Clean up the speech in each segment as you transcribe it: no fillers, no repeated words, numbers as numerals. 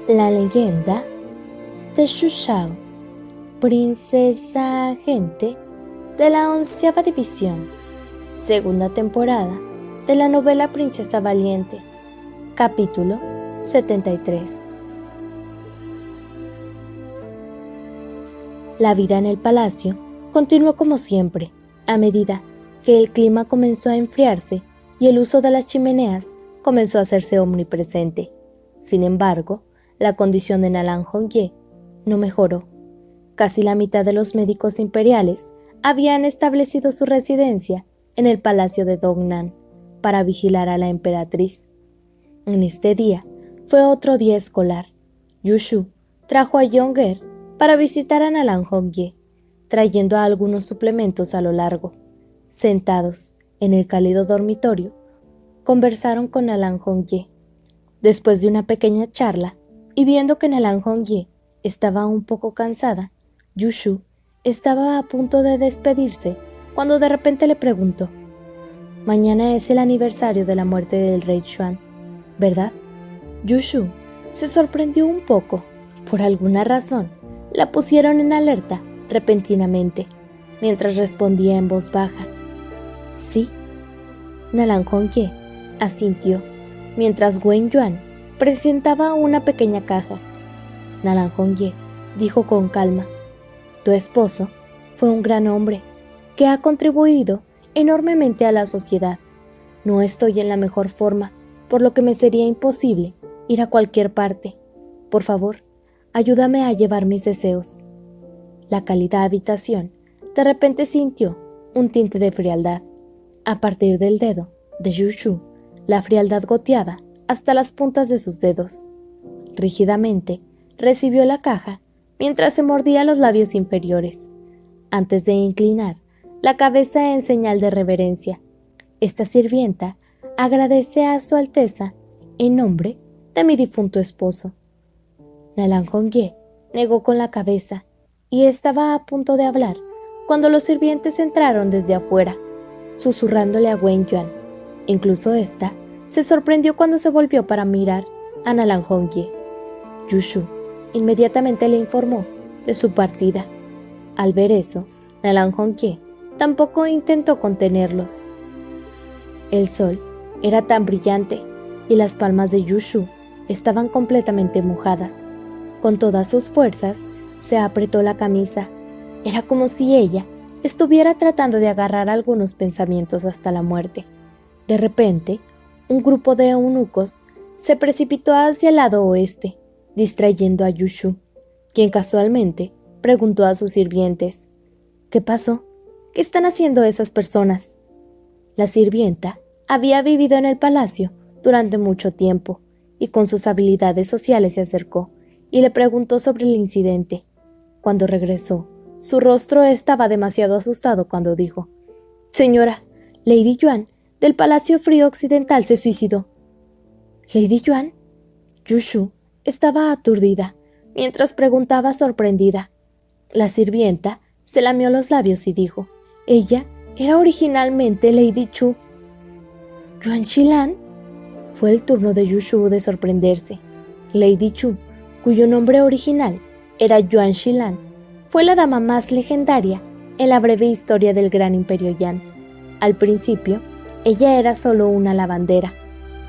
La leyenda de Xu Shao, princesa agente de la 11ª división, segunda temporada de la novela Princesa Valiente, capítulo 73. La vida en el palacio continuó como siempre, a medida que el clima comenzó a enfriarse y el uso de las chimeneas comenzó a hacerse omnipresente. Sin embargo, la condición de Nalan Hongye no mejoró. Casi la mitad de los médicos imperiales habían establecido su residencia en el palacio de Dongnan para vigilar a la emperatriz. En este día fue otro día escolar. Yushu trajo a Yonger para visitar a Nalan Hongye, trayendo algunos suplementos a lo largo. Sentados en el cálido dormitorio, conversaron con Nalan Hongye. Después de una pequeña charla, y viendo que Nalan Hongye estaba un poco cansada, Yushu estaba a punto de despedirse cuando de repente le preguntó: «Mañana es el aniversario de la muerte del rey Xuan, ¿verdad?» Yushu se sorprendió un poco. Por alguna razón, la pusieron en alerta repentinamente, mientras respondía en voz baja: «Sí». Nalan Hongye asintió, mientras Wen Yuan presentaba una pequeña caja. Nalan Hongye dijo con calma: «Tu esposo fue un gran hombre que ha contribuido enormemente a la sociedad. No estoy en la mejor forma, por lo que me sería imposible ir a cualquier parte. Por favor, ayúdame a llevar mis deseos». La cálida habitación de repente sintió un tinte de frialdad. A partir del dedo de Yushu, la frialdad goteaba hasta las puntas de sus dedos. Rígidamente recibió la caja mientras se mordía los labios inferiores, antes de inclinar la cabeza en señal de reverencia. «Esta sirvienta agradece a su Alteza en nombre de mi difunto esposo». Nalan Hongye negó con la cabeza y estaba a punto de hablar cuando los sirvientes entraron desde afuera, susurrándole a Wen Yuan. Incluso ésta se sorprendió cuando se volvió para mirar a Nalan Hongye. Yushu inmediatamente le informó de su partida. Al ver eso, Nalan Hongye tampoco intentó contenerlos. El sol era tan brillante y las palmas de Yushu estaban completamente mojadas. Con todas sus fuerzas, se apretó la camisa. Era como si ella estuviera tratando de agarrar algunos pensamientos hasta la muerte. De repente, un grupo de eunucos se precipitó hacia el lado oeste, distrayendo a Yushu, quien casualmente preguntó a sus sirvientes: «¿Qué pasó? ¿Qué están haciendo esas personas?». La sirvienta había vivido en el palacio durante mucho tiempo y con sus habilidades sociales se acercó y le preguntó sobre el incidente. Cuando regresó, su rostro estaba demasiado asustado cuando dijo: «Señora, Lady Yuan del Palacio Frío Occidental se suicidó». «¿Lady Yuan?». Yushu estaba aturdida mientras preguntaba sorprendida. La sirvienta se lamió los labios y dijo: «Ella era originalmente Lady Chu». «¿Yuan Shilan?». Fue el turno de Yushu de sorprenderse. Lady Chu, cuyo nombre original era Yuan Shilan, fue la dama más legendaria en la breve historia del gran imperio Yan. Al principio, ella era solo una lavandera.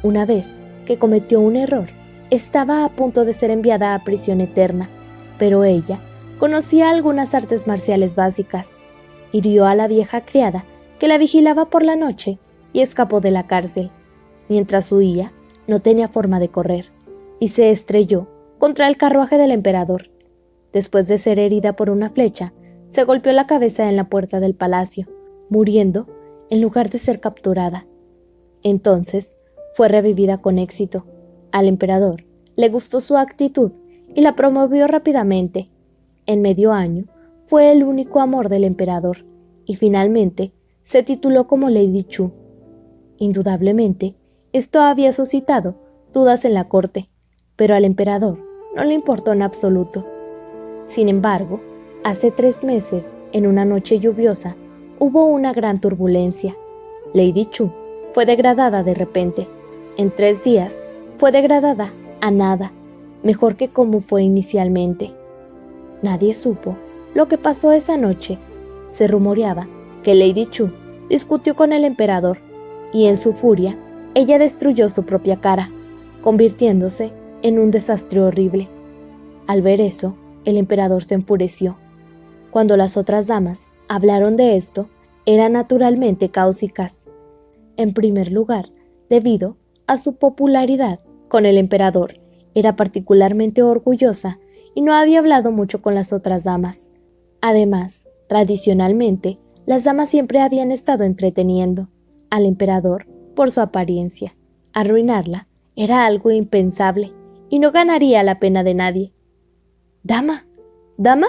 Una vez que cometió un error, estaba a punto de ser enviada a prisión eterna, pero ella conocía algunas artes marciales básicas. Hirió a la vieja criada que la vigilaba por la noche y escapó de la cárcel. Mientras huía, no tenía forma de correr y se estrelló contra el carruaje del emperador. Después de ser herida por una flecha, se golpeó la cabeza en la puerta del palacio, muriendo en lugar de ser capturada. Entonces, fue revivida con éxito. Al emperador le gustó su actitud y la promovió rápidamente. En medio año, fue el único amor del emperador y finalmente se tituló como Lady Chu. Indudablemente, esto había suscitado dudas en la corte, pero al emperador no le importó en absoluto. Sin embargo, hace 3 meses, en una noche lluviosa, hubo una gran turbulencia. Lady Chu fue degradada de repente. En 3 días, fue degradada a nada. mejor que como fue inicialmente. Nadie supo lo que pasó esa noche. Se rumoreaba que Lady Chu discutió con el emperador y en su furia ella destruyó su propia cara, convirtiéndose en un desastre horrible. Al ver eso, el emperador se enfureció. Cuando las otras damas hablaron de esto, eran naturalmente cáusticas. En primer lugar, debido a su popularidad con el emperador, era particularmente orgullosa y no había hablado mucho con las otras damas. Además, tradicionalmente, las damas siempre habían estado entreteniendo al emperador por su apariencia. Arruinarla era algo impensable y no ganaría la pena de nadie. —¿Dama? ¿Dama?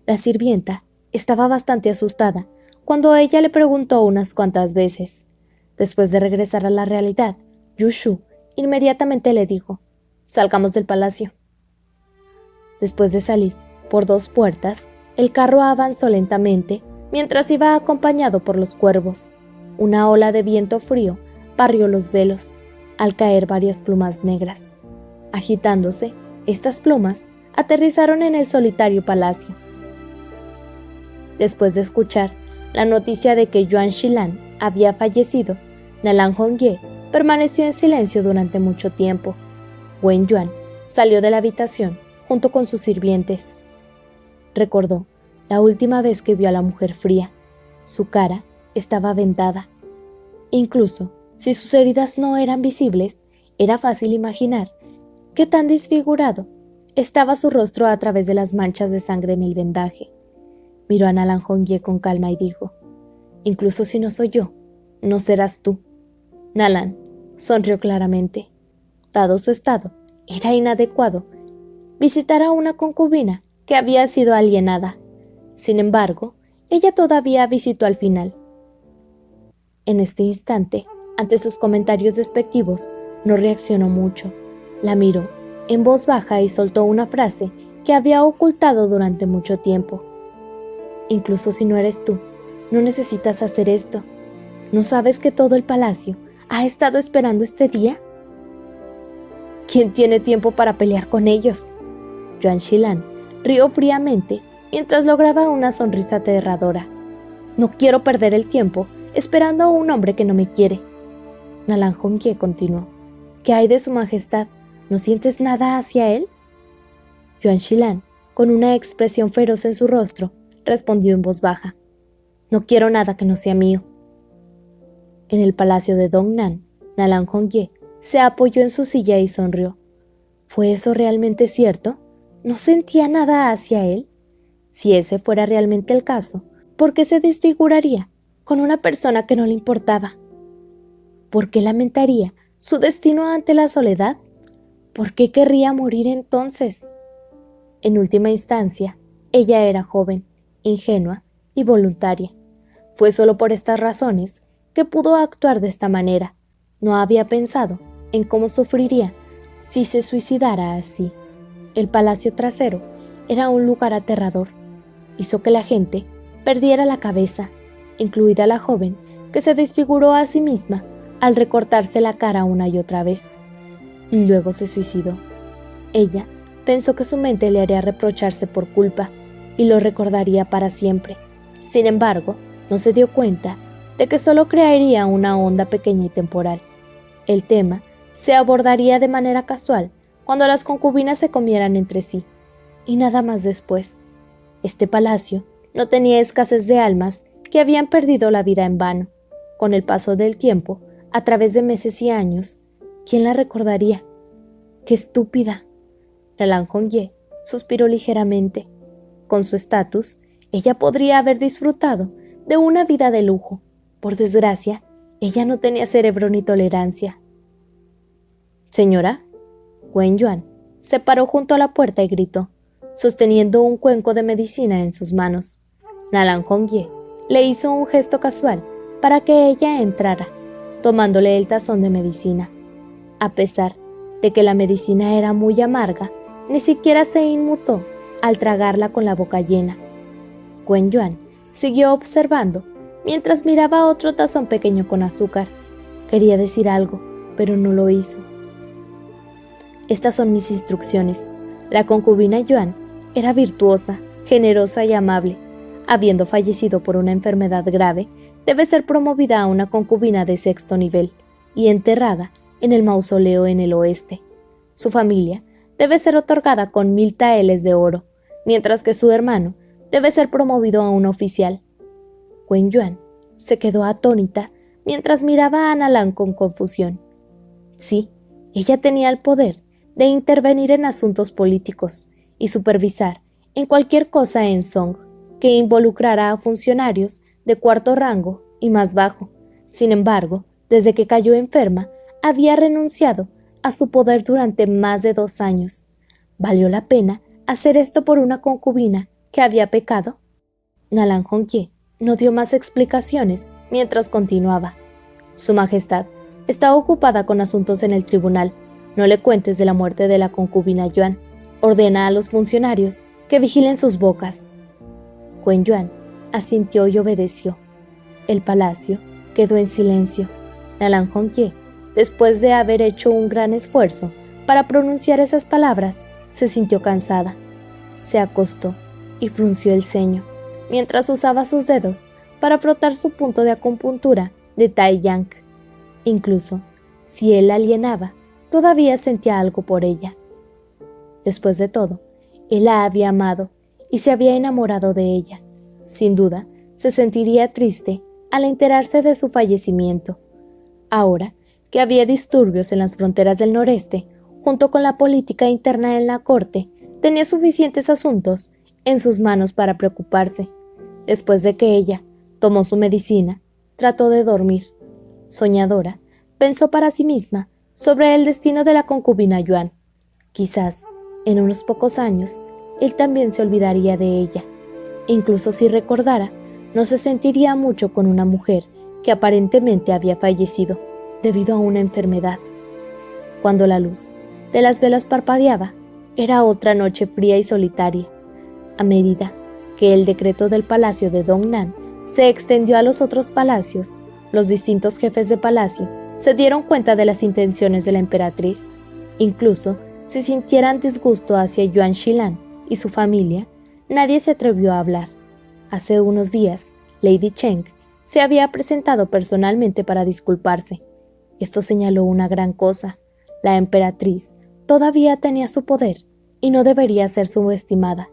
La sirvienta estaba bastante asustada cuando ella le preguntó unas cuantas veces. Después de regresar a la realidad, Yu Shu inmediatamente le dijo: «Salgamos del palacio». Después de salir por 2 puertas, el carro avanzó lentamente mientras iba acompañado por los cuervos. Una ola de viento frío barrió los velos, al caer varias plumas negras. Agitándose, estas plumas aterrizaron en el solitario palacio. Después de escuchar la noticia de que Yuan Shilan había fallecido, Nalan Hongye permaneció en silencio durante mucho tiempo. Wen Yuan salió de la habitación junto con sus sirvientes. Recordó la última vez que vio a la mujer fría. Su cara estaba vendada. Incluso si sus heridas no eran visibles, era fácil imaginar qué tan desfigurado estaba su rostro a través de las manchas de sangre en el vendaje. Miró a Nalan Hongye con calma y dijo: «Incluso si no soy yo, no serás tú». Nalan sonrió claramente. Dado su estado, era inadecuado visitar a una concubina que había sido alienada. Sin embargo, ella todavía visitó al final. En este instante, ante sus comentarios despectivos, no reaccionó mucho. La miró en voz baja y soltó una frase que había ocultado durante mucho tiempo. «Incluso si no eres tú, no necesitas hacer esto. ¿No sabes que todo el palacio ha estado esperando este día?» «¿Quién tiene tiempo para pelear con ellos?». Yuan Shilan rió fríamente mientras lograba una sonrisa aterradora. «No quiero perder el tiempo esperando a un hombre que no me quiere». Nalan Hongye continuó: «¿Qué hay de su majestad? ¿No sientes nada hacia él?». Yuan Shilan, con una expresión feroz en su rostro, respondió en voz baja: «No quiero nada que no sea mío». En el palacio de Dongnan, Nalan Hongye se apoyó en su silla y sonrió. ¿Fue eso realmente cierto? ¿No sentía nada hacia él? Si ese fuera realmente el caso, ¿por qué se desfiguraría con una persona que no le importaba? ¿Por qué lamentaría su destino ante la soledad? ¿Por qué querría morir entonces? En última instancia, ella era joven, ingenua y voluntaria. Fue solo por estas razones que pudo actuar de esta manera. No había pensado en cómo sufriría si se suicidara así. El palacio trasero era un lugar aterrador. Hizo que la gente perdiera la cabeza, incluida la joven que se desfiguró a sí misma al recortarse la cara una y otra vez. Y luego se suicidó. Ella pensó que su mente le haría reprocharse por culpa y lo recordaría para siempre. Sin embargo, no se dio cuenta de que solo crearía una onda pequeña y temporal. El tema se abordaría de manera casual cuando las concubinas se comieran entre sí, y nada más después. Este palacio no tenía escasez de almas que habían perdido la vida en vano. Con el paso del tiempo, a través de meses y años, ¿quién la recordaría? ¡Qué estúpida! Nalan Hongye suspiró ligeramente. Con su estatus, ella podría haber disfrutado de una vida de lujo. Por desgracia, ella no tenía cerebro ni tolerancia. «Señora». Wen Yuan se paró junto a la puerta y gritó, sosteniendo un cuenco de medicina en sus manos. Nalan Hongye le hizo un gesto casual para que ella entrara, tomándole el tazón de medicina. A pesar de que la medicina era muy amarga, ni siquiera se inmutó al tragarla con la boca llena. Wen Yuan siguió observando mientras miraba otro tazón pequeño con azúcar. Quería decir algo, pero no lo hizo. Estas son mis instrucciones. La concubina Yuan era virtuosa, generosa y amable. Habiendo fallecido por una enfermedad grave, debe ser promovida a una concubina de 6º nivel y enterrada en el mausoleo en el oeste. Su familia debe ser otorgada con 1000 taeles de oro, mientras que su hermano debe ser promovido a un oficial. Wen Yuan se quedó atónita mientras miraba a Nalan con confusión. Sí, ella tenía el poder de intervenir en asuntos políticos y supervisar en cualquier cosa en Song que involucrara a funcionarios de 4º rango y más bajo. Sin embargo, desde que cayó enferma, había renunciado a su poder durante más de 2 años. ¿Valió la pena hacer esto por una concubina que había pecado? Nalan Hongye no dio más explicaciones mientras continuaba. Su Majestad está ocupada con asuntos en el tribunal. No le cuentes de la muerte de la concubina Yuan. Ordena a los funcionarios que vigilen sus bocas. Wen Yuan asintió y obedeció. El palacio quedó en silencio. Nalan Hongye, después de haber hecho un gran esfuerzo para pronunciar esas palabras, se sintió cansada. Se acostó y frunció el ceño, mientras usaba sus dedos para frotar su punto de acupuntura de Tai Yang. Incluso si él la alienaba, todavía sentía algo por ella. Después de todo, él la había amado y se había enamorado de ella. Sin duda, se sentiría triste al enterarse de su fallecimiento. Ahora que había disturbios en las fronteras del noreste, junto con la política interna en la corte, tenía suficientes asuntos en sus manos para preocuparse. Después de que ella tomó su medicina, trató de dormir. Soñadora, pensó para sí misma sobre el destino de la concubina Yuan. Quizás, en unos pocos años, él también se olvidaría de ella. Incluso si recordara, no se sentiría mucho con una mujer que aparentemente había fallecido debido a una enfermedad. Cuando la luz de las velas parpadeaba, era otra noche fría y solitaria. A medida que el decreto del palacio de Dongnan se extendió a los otros palacios, los distintos jefes de palacio se dieron cuenta de las intenciones de la emperatriz. Incluso si sintieran disgusto hacia Yuan Shilan y su familia, nadie se atrevió a hablar. Hace unos días, Lady Cheng se había presentado personalmente para disculparse. Esto señaló una gran cosa. La emperatriz todavía tenía su poder y no debería ser subestimada.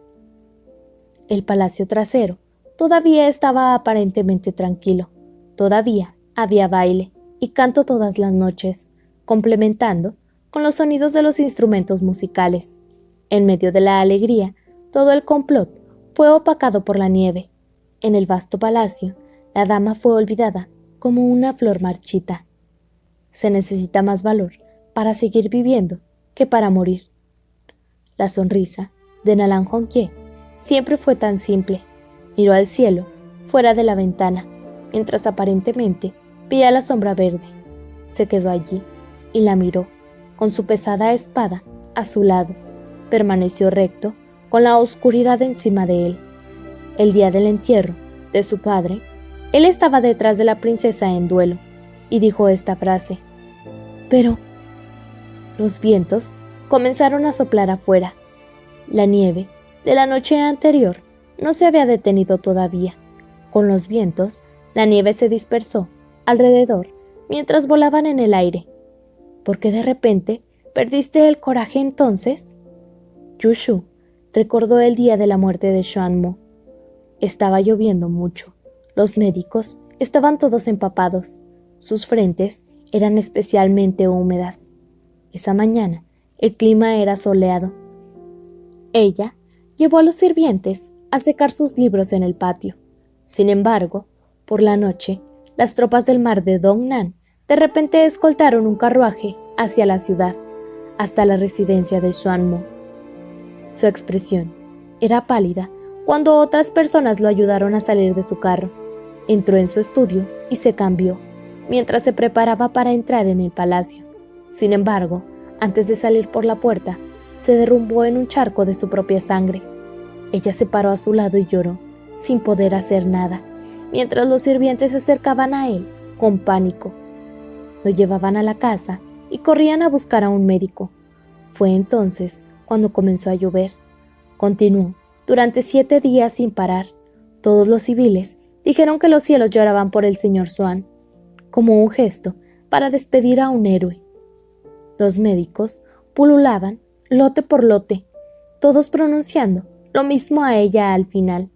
El palacio trasero todavía estaba aparentemente tranquilo. Todavía había baile y canto todas las noches, complementando con los sonidos de los instrumentos musicales. En medio de la alegría, todo el complot fue opacado por la nieve. En el vasto palacio, la dama fue olvidada como una flor marchita. Se necesita más valor para seguir viviendo que para morir. La sonrisa de Nalan Hongye siempre fue tan simple. Miró al cielo, fuera de la ventana, mientras aparentemente veía la sombra verde. Se quedó allí y la miró, con su pesada espada a su lado. Permaneció recto, con la oscuridad encima de él. El día del entierro de su padre, él estaba detrás de la princesa en duelo, y dijo esta frase. Pero los vientos comenzaron a soplar afuera. La nieve de la noche anterior no se había detenido todavía. Con los vientos, la nieve se dispersó alrededor mientras volaban en el aire. ¿Por qué de repente perdiste el coraje entonces? Yushu recordó el día de la muerte de Xuanmo. Estaba lloviendo mucho. Los médicos estaban todos empapados. Sus frentes eran especialmente húmedas. Esa mañana, el clima era soleado. Ella llevó a los sirvientes a secar sus libros en el patio. Sin embargo, por la noche, las tropas del mar de Dongnan de repente escoltaron un carruaje hacia la ciudad, hasta la residencia de Xuanmo. Su expresión era pálida cuando otras personas lo ayudaron a salir de su carro. Entró en su estudio y se cambió, mientras se preparaba para entrar en el palacio. Sin embargo, antes de salir por la puerta, se derrumbó en un charco de su propia sangre. Ella se paró a su lado y lloró, sin poder hacer nada, mientras los sirvientes se acercaban a él con pánico. Lo llevaban a la casa y corrían a buscar a un médico. Fue entonces cuando comenzó a llover. Continuó durante 7 días sin parar. Todos los civiles dijeron que los cielos lloraban por el señor Swan, como un gesto para despedir a un héroe. Los médicos pululaban lote por lote, todos pronunciando lo mismo a ella al final.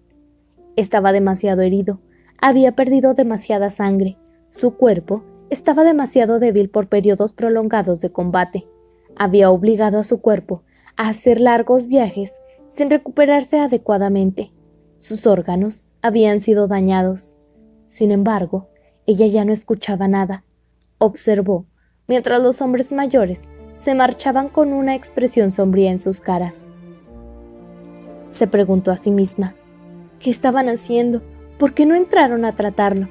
Estaba demasiado herido, había perdido demasiada sangre, su cuerpo estaba demasiado débil por periodos prolongados de combate. Había obligado a su cuerpo a hacer largos viajes sin recuperarse adecuadamente. Sus órganos habían sido dañados. Sin embargo, ella ya no escuchaba nada. Observó mientras los hombres mayores se marchaban con una expresión sombría en sus caras. Se preguntó a sí misma, ¿qué estaban haciendo? ¿Por qué no entraron a tratarlo?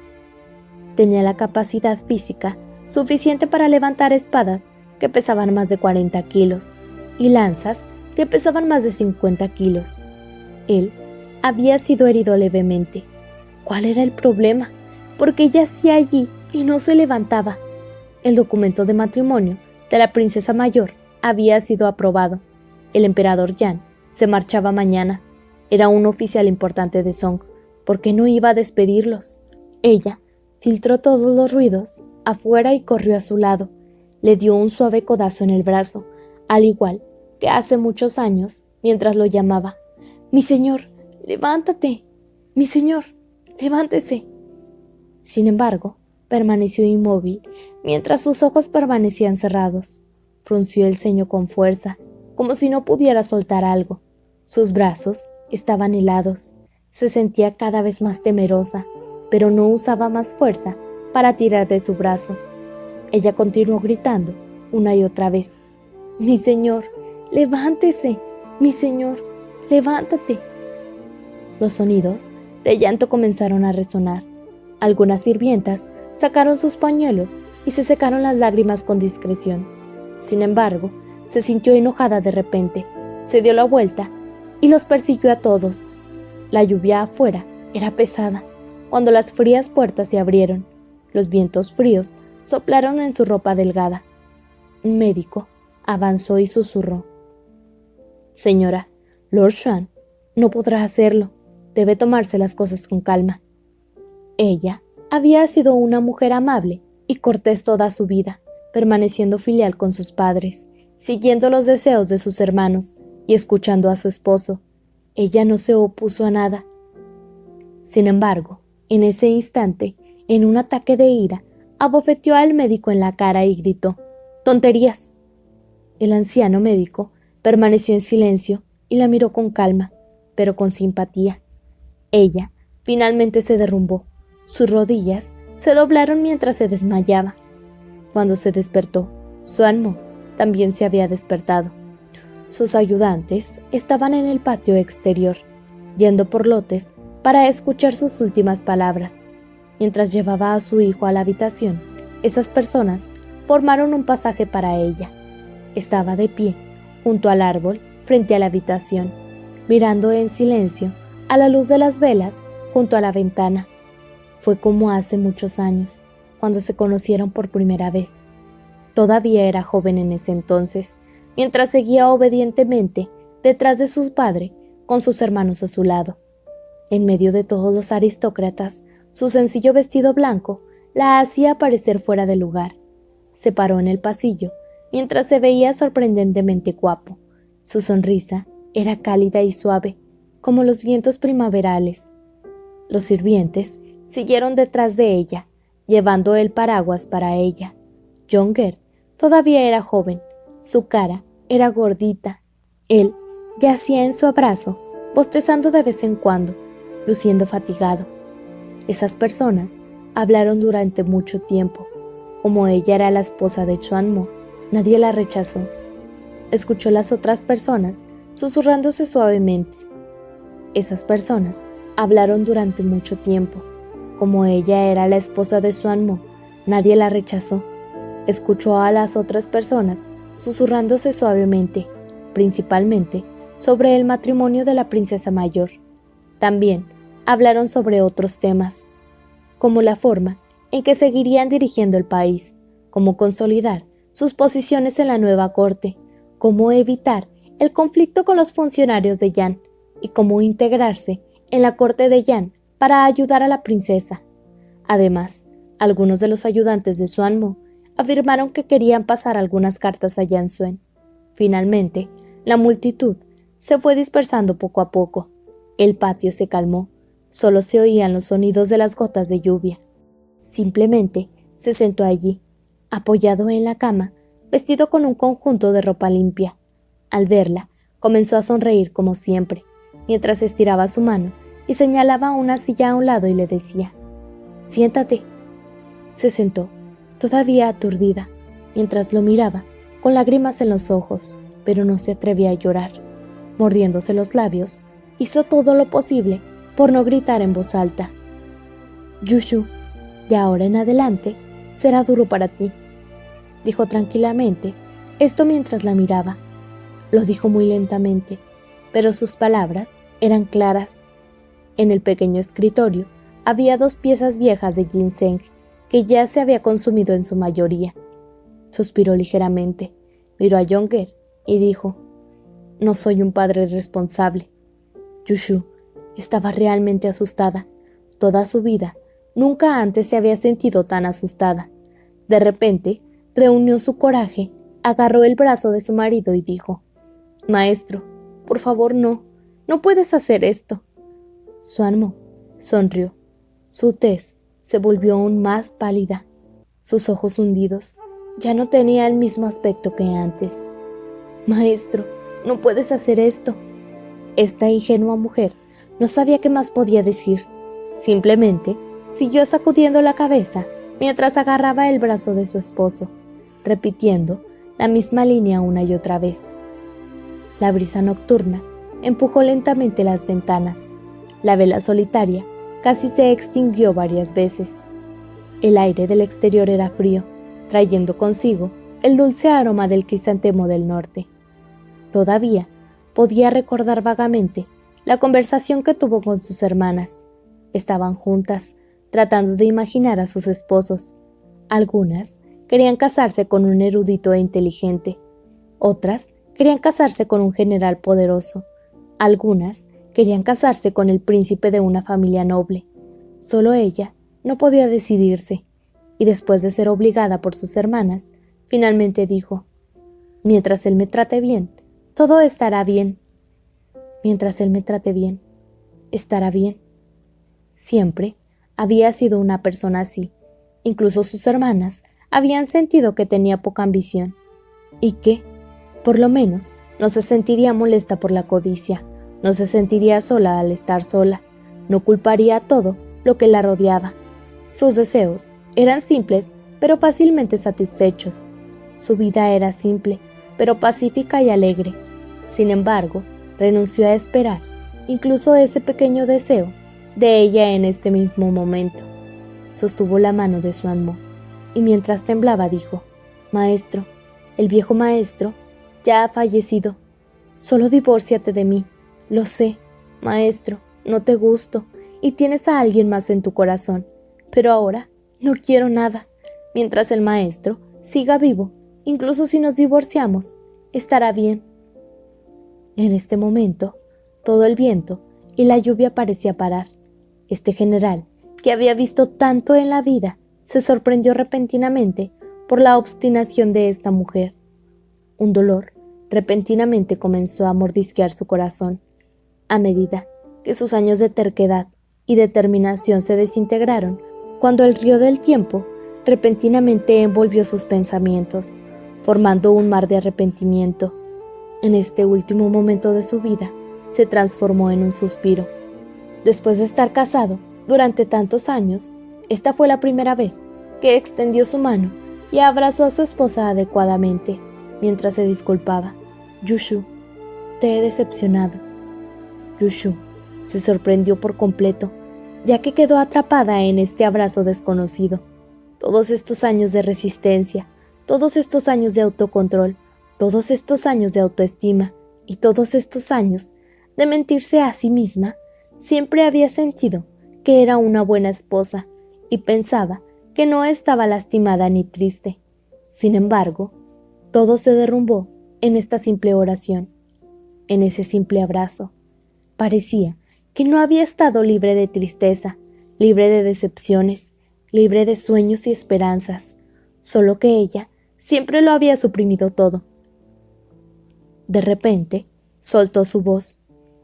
Tenía la capacidad física suficiente para levantar espadas que pesaban más de 40 kilos y lanzas que pesaban más de 50 kilos. Él había sido herido levemente. ¿Cuál era el problema? Porque yacía allí y no se levantaba. El documento de matrimonio de la princesa mayor había sido aprobado. El emperador Yan se marchaba mañana. Era un oficial importante de Song. ¿Por qué no iba a despedirlos? Ella filtró todos los ruidos afuera y corrió a su lado. Le dio un suave codazo en el brazo, al igual que hace muchos años, mientras lo llamaba. «Mi señor, levántate. Mi señor, levántese». Sin embargo, permaneció inmóvil mientras sus ojos permanecían cerrados. Frunció el ceño con fuerza, como si no pudiera soltar algo. Sus brazos estaban helados. Se sentía cada vez más temerosa, pero no usaba más fuerza para tirar de su brazo. Ella continuó gritando una y otra vez. «Mi señor, levántese. Mi señor, levántate». Los sonidos de llanto comenzaron a resonar. Algunas sirvientas sacaron sus pañuelos y se secaron las lágrimas con discreción. Sin embargo, se sintió enojada de repente, se dio la vuelta y los persiguió a todos. La lluvia afuera era pesada. Cuando las frías puertas se abrieron, los vientos fríos soplaron en su ropa delgada. Un médico avanzó y susurró. «Señora, Lord Swan no podrá hacerlo. Debe tomarse las cosas con calma». Ella había sido una mujer amable y cortés toda su vida, permaneciendo filial con sus padres, siguiendo los deseos de sus hermanos y escuchando a su esposo. Ella no se opuso a nada. Sin embargo, en ese instante, en un ataque de ira, abofeteó al médico en la cara y gritó: «¡Tonterías!». El anciano médico permaneció en silencio y la miró con calma, pero con simpatía. Ella finalmente se derrumbó. Sus rodillas se doblaron mientras se desmayaba. Cuando se despertó, Swan Mo también se había despertado. Sus ayudantes estaban en el patio exterior, yendo por lotes para escuchar sus últimas palabras. Mientras llevaba a su hijo a la habitación, esas personas formaron un pasaje para ella. Estaba de pie, junto al árbol, frente a la habitación, mirando en silencio a la luz de las velas junto a la ventana. Fue como hace muchos años, cuando se conocieron por primera vez. Todavía era joven en ese entonces, mientras seguía obedientemente detrás de su padre, con sus hermanos a su lado. En medio de todos los aristócratas, su sencillo vestido blanco la hacía parecer fuera de lugar. Se paró en el pasillo, mientras se veía sorprendentemente guapo. Su sonrisa era cálida y suave, como los vientos primaverales. Los sirvientes siguieron detrás de ella, llevando el paraguas para ella. Younger todavía era joven, su cara era gordita. Él yacía en su abrazo, bostezando de vez en cuando, luciendo fatigado. Esas personas hablaron durante mucho tiempo. Como ella era la esposa de Swan Mo, nadie la rechazó. Escuchó las otras personas susurrándose suavemente. Esas personas hablaron durante mucho tiempo. Como ella era la esposa de Swan Mo, nadie la rechazó. Escuchó a las otras personas susurrándose suavemente, principalmente sobre el matrimonio de la princesa mayor. También hablaron sobre otros temas, como la forma en que seguirían dirigiendo el país, cómo consolidar sus posiciones en la nueva corte, cómo evitar el conflicto con los funcionarios de Yan y cómo integrarse en la corte de Yan para ayudar a la princesa. Además, algunos de los ayudantes de Xuanmo afirmaron que querían pasar algunas cartas a Yan Suen. Finalmente, la multitud se fue dispersando poco a poco. El patio se calmó, solo se oían los sonidos de las gotas de lluvia. Simplemente se sentó allí, apoyado en la cama, vestido con un conjunto de ropa limpia. Al verla, comenzó a sonreír como siempre, mientras estiraba su mano y señalaba una silla a un lado y le decía: «Siéntate». Se sentó, todavía aturdida, mientras lo miraba, con lágrimas en los ojos, pero no se atrevía a llorar. Mordiéndose los labios, hizo todo lo posible por no gritar en voz alta. «Yushu, de ahora en adelante será duro para ti», dijo tranquilamente, esto mientras la miraba. Lo dijo muy lentamente, pero sus palabras eran claras. En el pequeño escritorio había 2 piezas viejas de ginseng que ya se había consumido en su mayoría. Suspiró ligeramente, miró a Yonger y dijo: «No soy un padre responsable». Yushu estaba realmente asustada. Toda su vida, nunca antes se había sentido tan asustada. De repente, reunió su coraje, agarró el brazo de su marido y dijo: «Maestro, por favor no puedes hacer esto». Xuanmo sonrió. Su tez se volvió aún más pálida. Sus ojos hundidos ya no tenía el mismo aspecto que antes. «Maestro, no puedes hacer esto». Esta ingenua mujer no sabía qué más podía decir. Simplemente siguió sacudiendo la cabeza mientras agarraba el brazo de su esposo, repitiendo la misma línea una y otra vez. La brisa nocturna empujó lentamente las ventanas. La vela solitaria casi se extinguió varias veces. El aire del exterior era frío, trayendo consigo el dulce aroma del crisantemo del norte. Todavía podía recordar vagamente la conversación que tuvo con sus hermanas. Estaban juntas, tratando de imaginar a sus esposos. Algunas querían casarse con un erudito e inteligente. Otras querían casarse con un general poderoso. Algunas querían casarse con el príncipe de una familia noble. Solo ella no podía decidirse, y después de ser obligada por sus hermanas, finalmente dijo: «Mientras él me trate bien, todo estará bien. Mientras él me trate bien, estará bien». Siempre había sido una persona así. Incluso sus hermanas habían sentido que tenía poca ambición, y que, por lo menos, no se sentiría molesta por la codicia, no se sentiría sola al estar sola, no culparía a todo lo que la rodeaba. Sus deseos eran simples, pero fácilmente satisfechos. Su vida era simple, pero pacífica y alegre. Sin embargo, renunció a esperar, incluso ese pequeño deseo, de ella en este mismo momento. Sostuvo la mano de Xuanmo, y mientras temblaba dijo: «Maestro, el viejo maestro ya ha fallecido. Solo divórciate de mí. Lo sé, maestro, no te gusto, y tienes a alguien más en tu corazón, pero ahora no quiero nada. Mientras el maestro siga vivo, incluso si nos divorciamos, estará bien». En este momento, todo el viento y la lluvia parecía parar. Este general, que había visto tanto en la vida, se sorprendió repentinamente por la obstinación de esta mujer. Un dolor repentinamente comenzó a mordisquear su corazón. A medida que sus años de terquedad y determinación se desintegraron, cuando el río del tiempo repentinamente envolvió sus pensamientos, formando un mar de arrepentimiento. En este último momento de su vida, se transformó en un suspiro. Después de estar casado durante tantos años, esta fue la primera vez que extendió su mano y abrazó a su esposa adecuadamente, mientras se disculpaba. «Yushu, te he decepcionado». Yushu se sorprendió por completo, ya que quedó atrapada en este abrazo desconocido. Todos estos años de resistencia, todos estos años de autocontrol, todos estos años de autoestima y todos estos años de mentirse a sí misma, siempre había sentido que era una buena esposa y pensaba que no estaba lastimada ni triste. Sin embargo, todo se derrumbó en esta simple oración, en ese simple abrazo. Parecía que no había estado libre de tristeza, libre de decepciones, libre de sueños y esperanzas, solo que ella siempre lo había suprimido todo. De repente, soltó su voz,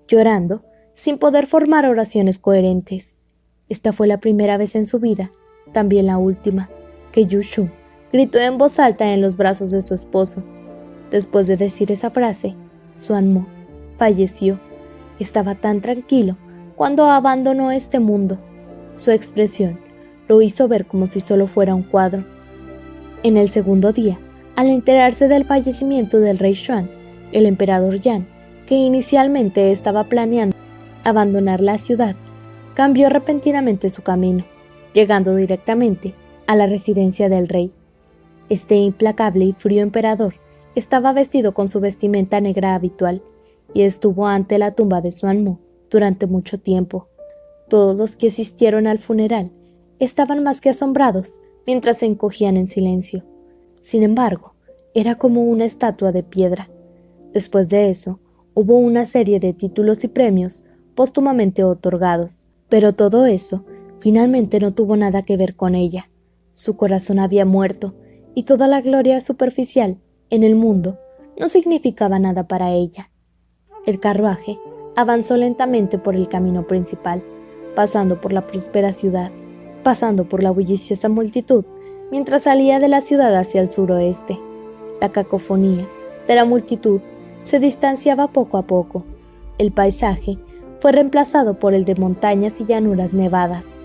llorando, sin poder formar oraciones coherentes. Esta fue la primera vez en su vida, también la última, que Yushu gritó en voz alta en los brazos de su esposo. Después de decir esa frase, Suanmo falleció. Estaba tan tranquilo cuando abandonó este mundo. Su expresión lo hizo ver como si solo fuera un cuadro. En el segundo día, al enterarse del fallecimiento del rey Xuan, el emperador Yan, que inicialmente estaba planeando abandonar la ciudad, cambió repentinamente su camino, llegando directamente a la residencia del rey. Este implacable y frío emperador estaba vestido con su vestimenta negra habitual y estuvo ante la tumba de Suanmo durante mucho tiempo. Todos los que asistieron al funeral estaban más que asombrados mientras se encogían en silencio. Sin embargo, era como una estatua de piedra. Después de eso, hubo una serie de títulos y premios póstumamente otorgados, pero todo eso finalmente no tuvo nada que ver con ella. Su corazón había muerto y toda la gloria superficial en el mundo no significaba nada para ella. El carruaje avanzó lentamente por el camino principal, pasando por la próspera ciudad, pasando por la bulliciosa multitud, mientras salía de la ciudad hacia el suroeste. La cacofonía de la multitud se distanciaba poco a poco. El paisaje fue reemplazado por el de montañas y llanuras nevadas.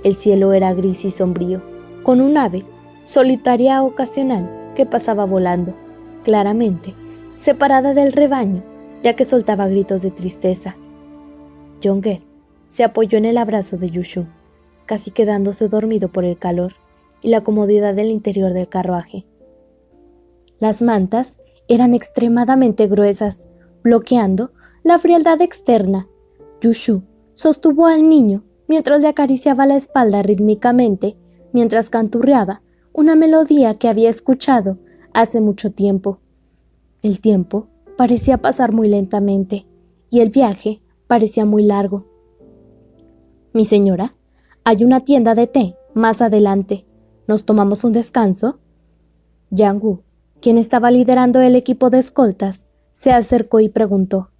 El cielo era gris y sombrío, con un ave solitaria ocasional que pasaba volando, claramente separada del rebaño, ya que soltaba gritos de tristeza. Jong-el se apoyó en el abrazo de Yushu, casi quedándose dormido por el calor y la comodidad del interior del carruaje. Las mantas eran extremadamente gruesas, bloqueando la frialdad externa. Yushu sostuvo al niño mientras le acariciaba la espalda rítmicamente, mientras canturreaba una melodía que había escuchado hace mucho tiempo. El tiempo parecía pasar muy lentamente y el viaje parecía muy largo. «Mi señora, hay una tienda de té más adelante. ¿Nos tomamos un descanso?» Yang Wu, quien estaba liderando el equipo de escoltas, se acercó y preguntó.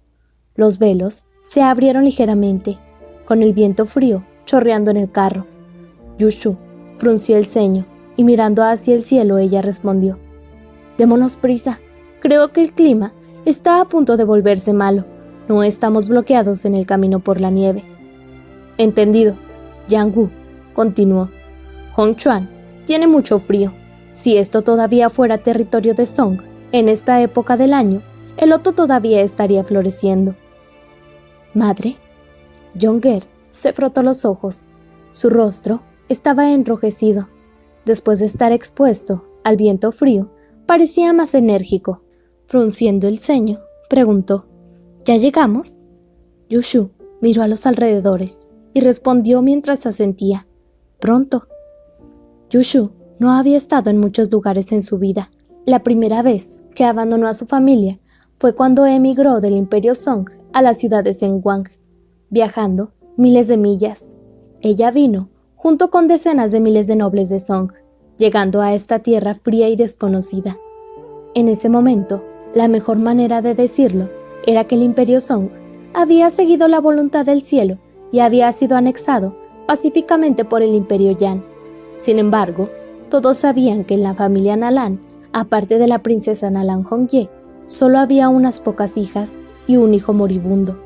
Los velos se abrieron ligeramente, con el viento frío chorreando en el carro. Yushu frunció el ceño y mirando hacia el cielo ella respondió. «Démonos prisa. Creo que el clima está a punto de volverse malo. No estamos bloqueados en el camino por la nieve». «Entendido», Yang Wu continuó. «Hongchuan tiene mucho frío. Si esto todavía fuera territorio de Song, en esta época del año, el loto todavía estaría floreciendo». «Madre». Jong-el se frotó los ojos. Su rostro estaba enrojecido. Después de estar expuesto al viento frío, parecía más enérgico. Frunciendo el ceño, preguntó, «¿Ya llegamos?» Yushu miró a los alrededores y respondió mientras asentía, «Pronto». Yushu no había estado en muchos lugares en su vida. La primera vez que abandonó a su familia fue cuando emigró del Imperio Song a la ciudad de Zhenguang, viajando miles de millas. Ella vino junto con decenas de miles de nobles de Song, llegando a esta tierra fría y desconocida. En ese momento, la mejor manera de decirlo era que el Imperio Song había seguido la voluntad del cielo y había sido anexado pacíficamente por el Imperio Yan. Sin embargo, todos sabían que en la familia Nalan, aparte de la princesa Nalan Hongye, solo había unas pocas hijas y un hijo moribundo.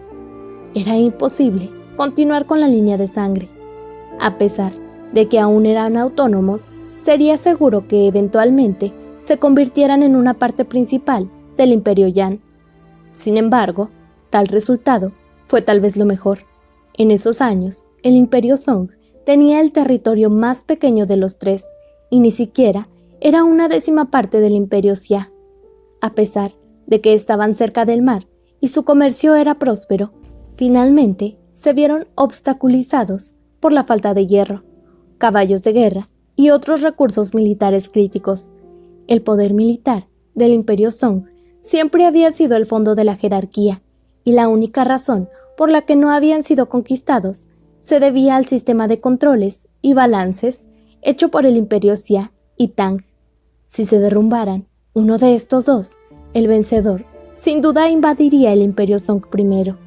Era imposible continuar con la línea de sangre. A pesar de que aún eran autónomos, sería seguro que eventualmente se convirtieran en una parte principal del Imperio Yan. Sin embargo, tal resultado fue tal vez lo mejor. En esos años, el Imperio Song tenía el territorio más pequeño de los tres y ni siquiera era una décima parte del Imperio Xia. A pesar de que estaban cerca del mar y su comercio era próspero, finalmente se vieron obstaculizados por la falta de hierro, caballos de guerra y otros recursos militares críticos. El poder militar del Imperio Song siempre había sido el fondo de la jerarquía, y la única razón por la que no habían sido conquistados se debía al sistema de controles y balances hecho por el Imperio Xia y Tang. Si se derrumbaran uno de estos dos, el vencedor sin duda invadiría el Imperio Song primero.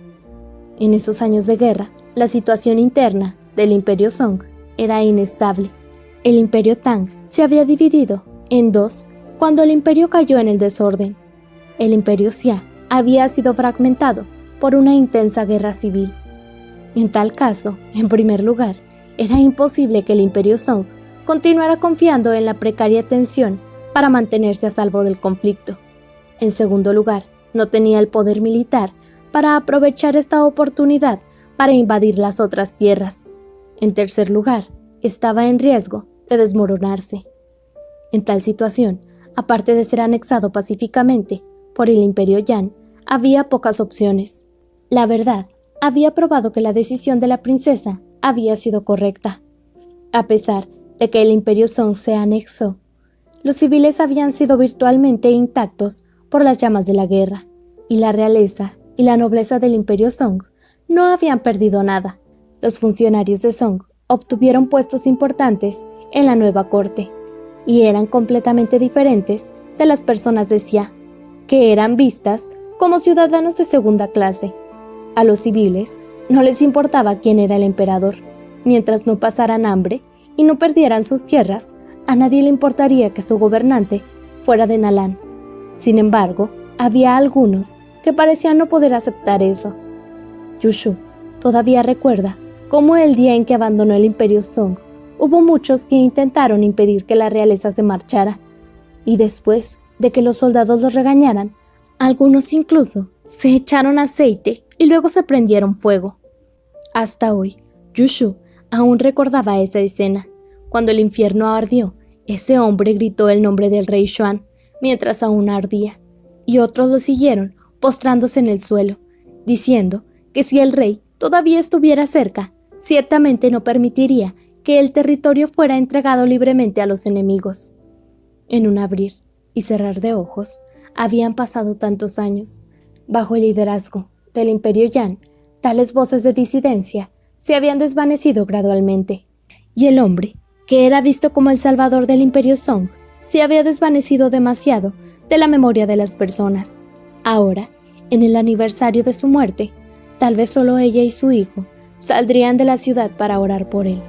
En esos años de guerra, la situación interna del Imperio Song era inestable. El Imperio Tang se había dividido en dos cuando el imperio cayó en el desorden. El Imperio Xia había sido fragmentado por una intensa guerra civil. En tal caso, en primer lugar, era imposible que el Imperio Song continuara confiando en la precaria tensión para mantenerse a salvo del conflicto. En segundo lugar, no tenía el poder militar para aprovechar esta oportunidad para invadir las otras tierras. En tercer lugar, estaba en riesgo de desmoronarse. En tal situación, aparte de ser anexado pacíficamente por el Imperio Yan, había pocas opciones. La verdad, había probado que la decisión de la princesa había sido correcta. A pesar de que el Imperio Song se anexó, los civiles habían sido virtualmente intactos por las llamas de la guerra, y la realeza y la nobleza del Imperio Song no habían perdido nada. Los funcionarios de Song obtuvieron puestos importantes en la nueva corte, y eran completamente diferentes de las personas de Xia, que eran vistas como ciudadanos de segunda clase. A los civiles no les importaba quién era el emperador. Mientras no pasaran hambre y no perdieran sus tierras, a nadie le importaría que su gobernante fuera de Nalan. Sin embargo, había algunos que parecían no poder aceptar eso. Yushu todavía recuerda cómo el día en que abandonó el Imperio Song, hubo muchos que intentaron impedir que la realeza se marchara, y después de que los soldados los regañaran, algunos incluso se echaron aceite y luego se prendieron fuego. Hasta hoy, Yushu aún recordaba esa escena. Cuando el infierno ardió, ese hombre gritó el nombre del rey Xuan mientras aún ardía, y otros lo siguieron postrándose en el suelo, diciendo que si el rey todavía estuviera cerca, ciertamente no permitiría que el territorio fuera entregado libremente a los enemigos. En un abrir y cerrar de ojos, habían pasado tantos años. Bajo el liderazgo del Imperio Yan, tales voces de disidencia se habían desvanecido gradualmente, y el hombre, que era visto como el salvador del Imperio Song, se había desvanecido demasiado de la memoria de las personas. Ahora, en el aniversario de su muerte, tal vez solo ella y su hijo saldrían de la ciudad para orar por él.